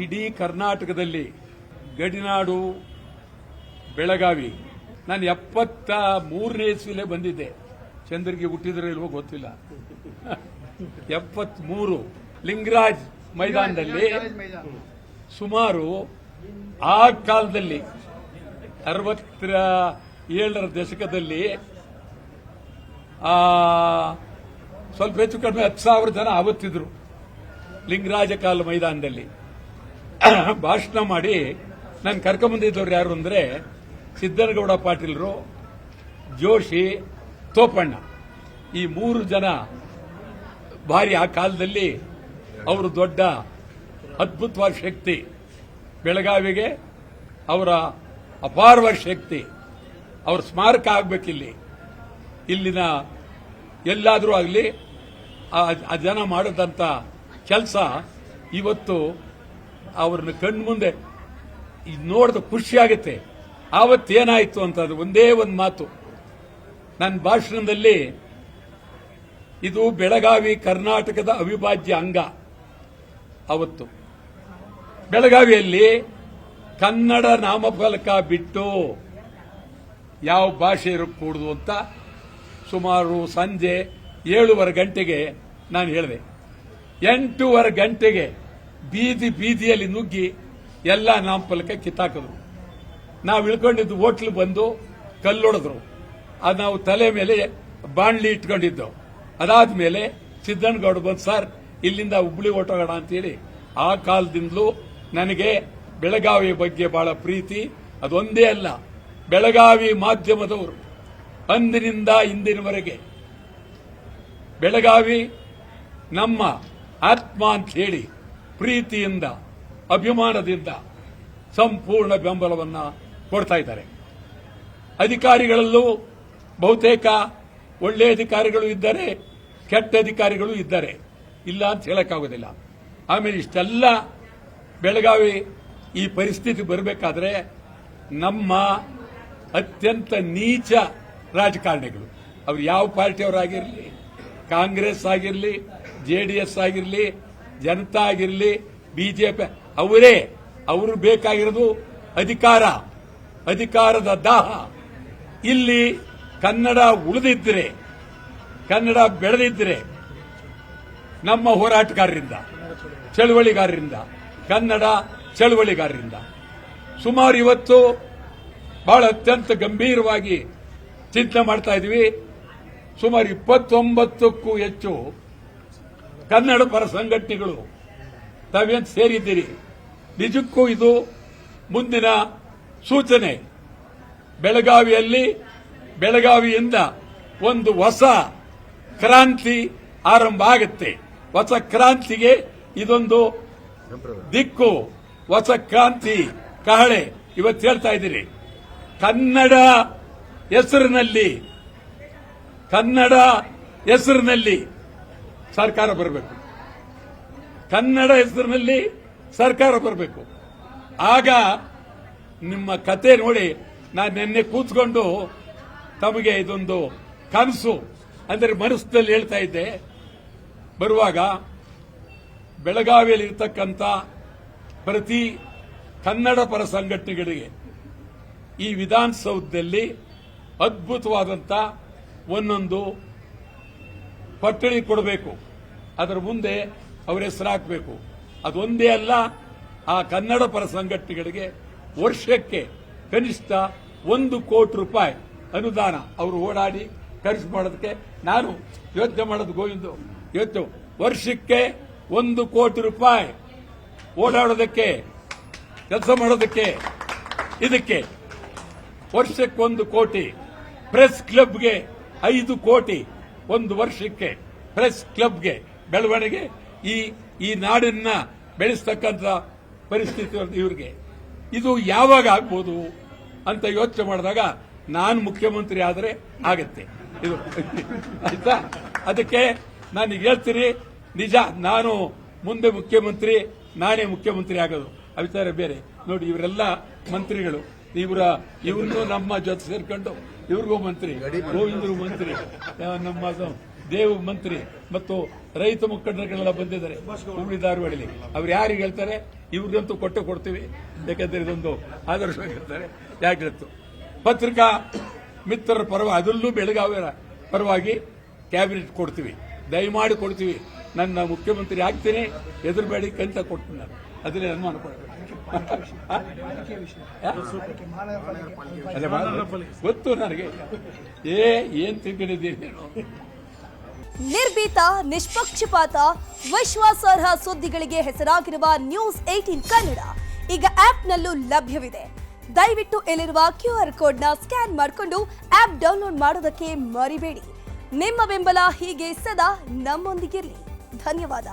ಇಡೀ ಕರ್ನಾಟಕದಲ್ಲಿ ಗಡಿನಾಡು ಬೆಳಗಾವಿ ನಾನು 73ನೇ ಇಸ್ವಿಲೇ ಬಂದಿದ್ದೆ. ಚಂದ್ರಿಗೆ ಹುಟ್ಟಿದ್ರೆ ಇಲ್ವೋ ಗೊತ್ತಿಲ್ಲ. 73 ಲಿಂಗರಾಜ್ ಮೈದಾನದಲ್ಲಿ ಸುಮಾರು ಆ ಕಾಲದಲ್ಲಿ 67ರ ದಶಕದಲ್ಲಿ ಸ್ವಲ್ಪ ಹೆಚ್ಚು ಕಡಿಮೆ 10,000 ಜನ ಆವತ್ತಿದ್ರು ಲಿಂಗರಾಜ ಕಾಲ ಮೈದಾನದಲ್ಲಿ. ಭಾಷಣ ಮಾಡಿ ನಾನು ಕರ್ಕೊಂಬಂದಿದ್ದವ್ರು ಯಾರು ಅಂದ್ರೆ ಸಿದ್ದನಗೌಡ ಪಾಟೀಲರು, ಜೋಶಿ, ತೋಪಣ್ಣ. ಈ 3 ಜನ ಭಾರಿ ಆ ಕಾಲದಲ್ಲಿ ಅವರು ದೊಡ್ಡ ಅದ್ಭುತವಾದ ಶಕ್ತಿ. ಬೆಳಗಾವಿಗೆ ಅವರ ಅಪಾರವಾದ ಶಕ್ತಿ. ಅವ್ರ ಸ್ಮಾರಕ ಆಗ್ಬೇಕಿಲ್ಲಿ. ಇಲ್ಲಿನ ಎಲ್ಲಾದರೂ ಆಗಲಿ ಆ ಜನ ಮಾಡಿದಂಥ ಕೆಲಸ ಇವತ್ತು ಅವ್ರನ್ನ ಕಣ್ಮುಂದೆ ನೋಡಿದ ಖುಷಿಯಾಗುತ್ತೆ. ಆವತ್ತೇನಾಯಿತು ಅಂತಂದ್ರೆ ಒಂದೇ ಒಂದು ಮಾತು ನನ್ನ ಭಾಷಣದಲ್ಲಿ, ಇದು ಬೆಳಗಾವಿ ಕರ್ನಾಟಕದ ಅವಿಭಾಜ್ಯ ಅಂಗ. ಅವತ್ತು ಬೆಳಗಾವಿಯಲ್ಲಿ ಕನ್ನಡ ನಾಮಫಲಕ ಬಿಟ್ಟು ಯಾವ ಭಾಷೆ ಇರಕೂಡದು ಅಂತ ಸುಮಾರು ಸಂಜೆ 7:15 ಗಂಟೆಗೆ ನಾನು ಹೇಳಿದೆ. 8:15 ಗಂಟೆಗೆ ಬೀದಿಯಲ್ಲಿ ನುಗ್ಗಿ ಎಲ್ಲ ನಾಮಫಲಕ ಕಿತ್ತಾಕಿದ್ರು. ನಾವು ಇಳ್ಕೊಂಡಿದ್ದು ಹೋಟ್ಲು ಬಂದು ಕಲ್ಲೊಡೆದ್ರು. ಅದು ನಾವು ತಲೆ ಮೇಲೆ ಬಾಣ್ಲಿ ಇಟ್ಕೊಂಡಿದ್ದೆವು. ಅದಾದ್ಮೇಲೆ ಸಿದ್ದನಗೌಡ ಬಂದು, ಸರ್ ಇಲ್ಲಿಂದ ಹುಬ್ಳಿ ಹೊಟ್ಟೋಗೋಣ ಅಂತೇಳಿ. ಆ ಕಾಲದಿಂದಲೂ ನನಗೆ ಬೆಳಗಾವಿ ಬಗ್ಗೆ ಬಹಳ ಪ್ರೀತಿ. ಅದೊಂದೇ ಅಲ್ಲ, ಬೆಳಗಾವಿ ಮಾಧ್ಯಮದವರು ಅಂದಿನಿಂದ ಇಂದಿನವರೆಗೆ ಬೆಳಗಾವಿ ನಮ್ಮ ಆತ್ಮ ಅಂತ ಹೇಳಿ ಪ್ರೀತಿಯಿಂದ ಅಭಿಮಾನದಿಂದ ಸಂಪೂರ್ಣ ಬೆಂಬಲವನ್ನು ಕೊಡ್ತಾ ಇದ್ದಾರೆ. ಅಧಿಕಾರಿಗಳಲ್ಲೂ ಬಹುತೇಕ ಒಳ್ಳೆ ಅಧಿಕಾರಿಗಳು ಇದ್ದಾರೆ, ಕೆಟ್ಟ ಅಧಿಕಾರಿಗಳು ಇದ್ದಾರೆ, ಇಲ್ಲ ಅಂತ ಹೇಳಕ್ಕಾಗೋದಿಲ್ಲ. ಆಮೇಲೆ ಇಷ್ಟೆಲ್ಲ ಬೆಳಗಾವಿ ಈ ಪರಿಸ್ಥಿತಿ ಬರಬೇಕಾದ್ರೆ ನಮ್ಮ ಅತ್ಯಂತ ನೀಚ ರಾಜಕಾರಣಿಗಳು, ಅವ್ರು ಯಾವ ಪಾರ್ಟಿಯವರಾಗಿರಲಿ, ಕಾಂಗ್ರೆಸ್ ಆಗಿರಲಿ, ಜೆಡಿಎಸ್ ಆಗಿರಲಿ, ಜನತಾ ಆಗಿರಲಿ, ಬಿಜೆಪಿ, ಅವರು ಬೇಕಾಗಿರೋದು ಅಧಿಕಾರದ ದಾಹ. ಇಲ್ಲಿ ಕನ್ನಡ ಉಳಿದಿದ್ರೆ, ಕನ್ನಡ ಬೆಳೆದಿದ್ರೆ ನಮ್ಮ ಹೋರಾಟಗಾರರಿಂದ, ಚಳವಳಿಗಾರರಿಂದ, ಕನ್ನಡ ಚಳವಳಿಗಾರರಿಂದ ಸುಮಾರು ಇವತ್ತು ಬಹಳ ಅತ್ಯಂತ ಗಂಭೀರವಾಗಿ ಚಿಂತನೆ ಮಾಡ್ತಾ ಇದ್ವಿ. ಸುಮಾರು 29ಕ್ಕೂ ಹೆಚ್ಚು ಕನ್ನಡ ಪರ ಸಂಘಟನೆಗಳು ತಾವೇನು ಸೇರಿದ್ದೀರಿ. ನಿಜಕ್ಕೂ ಇದು ಮುಂದಿನ ಸೂಚನೆ. ಬೆಳಗಾವಿಯಿಂದ ಒಂದು ಹೊಸ ಕ್ರಾಂತಿ ಆರಂಭ ಆಗುತ್ತೆ. ಹೊಸ ಕ್ರಾಂತಿಗೆ ಇದೊಂದು ದಿಕ್ಕು, ಹೊಸ ಕ್ರಾಂತಿ ಕಹಳೆ. ಇವತ್ತು ಹೇಳ್ತಾ ಇದ್ದೀರಿ, ಕನ್ನಡ ಹೆಸರಿನಲ್ಲಿ ಸರ್ಕಾರ ಬರಬೇಕು. ಕನ್ನಡ ಹೆಸರಿನಲ್ಲಿ ಸರ್ಕಾರ ಬರಬೇಕು. ಆಗ ನಿಮ್ಮ ಕತೆ ನೋಡಿ ನಾನು ನಿನ್ನೆ ಕೂತ್ಕೊಂಡು ತಮಗೆ ಇದೊಂದು ಕನಸು ಅಂದರೆ ಮನಸ್ಸಿನಲ್ಲಿ ಹೇಳ್ತಾ ಇದ್ದೆ. ಬರುವಾಗ ಬೆಳಗಾವಿಯಲ್ಲಿ ಇರತಕ್ಕಂಥ ಪ್ರತಿ ಕನ್ನಡ ಪರ ಸಂಘಟನೆಗಳಿಗೆ ಈ ವಿಧಾನಸೌಧದಲ್ಲಿ ಅದ್ಭುತವಾದಂಥ ಒಂದೊಂದು ಪಟ್ಟಣಿ ಕೊಡಬೇಕು. ಅದರ ಮುಂದೆ ಅವರ ಹೆಸರು ಹಾಕಬೇಕು. ಅದೊಂದೇ ಅಲ್ಲ, ಆ ಕನ್ನಡ ಪರ ಸಂಘಟನೆಗಳಿಗೆ ವರ್ಷಕ್ಕೆ ಕನಿಷ್ಠ 1 ಕೋಟಿ ರೂಪಾಯಿ ಅನುದಾನ ಅವರು ಓಡಾಡಿ ಖರ್ಚು ಮಾಡೋದಕ್ಕೆ ನಾನು ಯೋಚನೆ ಮಾಡೋದು. ಗೋವಿಂದು ಇವತ್ತು ವರ್ಷಕ್ಕೆ 1 ಕೋಟಿ ರೂಪಾಯಿ ಓಡಾಡೋದಕ್ಕೆ, ಕೆಲಸ ಮಾಡೋದಕ್ಕೆ, ಇದಕ್ಕೆ ವರ್ಷಕ್ಕೆ 1 ಕೋಟಿ. ಪ್ರೆಸ್ ಕ್ಲಬ್ಗೆ 5 ಕೋಟಿ ಒಂದು ವರ್ಷಕ್ಕೆ. ಪ್ರೆಸ್ ಕ್ಲಬ್ಗೆ ಬೆಳವಣಿಗೆ, ಈ ನಾಡನ್ನ ಬೆಳೆಸ್ತಕ್ಕಂಥ ಪರಿಸ್ಥಿತಿ ಇವ್ರಿಗೆ. ಇದು ಯಾವಾಗ ಆಗ್ಬೋದು ಅಂತ ಯೋಚನೆ ಮಾಡಿದಾಗ ನಾನು ಮುಖ್ಯಮಂತ್ರಿ ಆದರೆ ಆಗತ್ತೆ ಇದು, ಆಯ್ತಾ? ಅದಕ್ಕೆ ನಾನು ಹೇಳ್ತೀನಿ, ನಿಜ ನಾನು ಮುಂದೆ ಮುಖ್ಯಮಂತ್ರಿ, ನಾನೇ ಮುಖ್ಯಮಂತ್ರಿ ಆಗೋದು. ಅಭಿಪ್ರಾಯ ಬೇರೆ ನೋಡಿ. ಇವರೆಲ್ಲ ಮಂತ್ರಿಗಳು, ಇವ್ರನ್ನೂ ನಮ್ಮ ಜೊತೆ ಸೇರ್ಕೊಂಡು ಇವ್ರಿಗೂ ಮಂತ್ರಿ, ಗೋವಿಂದ್ರು ಮಂತ್ರಿ, ನಮ್ಮ ದೇವ ಮಂತ್ರಿ ಮತ್ತು ರೈತ ಮುಖಂಡರುಗಳೆಲ್ಲ ಬಂದಿದ್ದಾರೆ ಹುಬ್ಳಿ ಧಾರವಾಡಲ್ಲಿ. ಅವ್ರು ಯಾರಿಗೆ ಹೇಳ್ತಾರೆ? ಇವ್ರಿಗಂತೂ ಕೊಡ್ತೀವಿ, ಯಾಕಂದ್ರೆ ಇದೊಂದು ಆದರ್ಶವಾಗಿರ್ತಾರೆ. ಯಾಕಿತ್ತು ಪತ್ರಿಕಾ ಮಿತ್ರರ ಪರವಾಗಿ, ಅದರಲ್ಲೂ ಬೆಳಗಾವಿಯ ಪರವಾಗಿ ಕ್ಯಾಬಿನೆಟ್ ಕೊಡ್ತೀವಿ, ದಯಮಾಡಿ ಕೊಡ್ತೀವಿ. ನನ್ನ ಮುಖ್ಯಮಂತ್ರಿ ಆಗ್ತೀನಿ, ಎದುರುಬೇಡಿ ಅಂತ ಕೊಡ್ತೀನಿ ನಾನು. ಅದನ್ನೇ ಅನುಮಾನ ಪಡಬೇಕು. ಗೊತ್ತು ನನಗೆ. ಏನ್ ತಿಳ್ಕೊಂಡಿದ್ದೀನಿ ನೀನು? ನಿರ್ಭೀತ, ನಿಷ್ಪಕ್ಷಪಾತ, ವಿಶ್ವಾಸಾರ್ಹ ಸುದ್ದಿಗಳಿಗೆ ಹೆಸರಾಗಿರುವ ನ್ಯೂಸ್ 18 ಕನ್ನಡ ಈಗ ಆಪ್ನಲ್ಲೂ ಲಭ್ಯವಿದೆ. ದಯವಿಟ್ಟು ಇಲ್ಲಿರುವ QR ಕೋಡ್ನ ಸ್ಕ್ಯಾನ್ ಮಾಡಿಕೊಂಡು ಆಪ್ ಡೌನ್ಲೋಡ್ ಮಾಡೋದಕ್ಕೆ ಮರಿಬೇಡಿ. ನಿಮ್ಮ ಬೆಂಬಲ ಹೀಗೆ ಸದಾ ನಮ್ಮೊಂದಿಗಿರಲಿ. ಧನ್ಯವಾದ.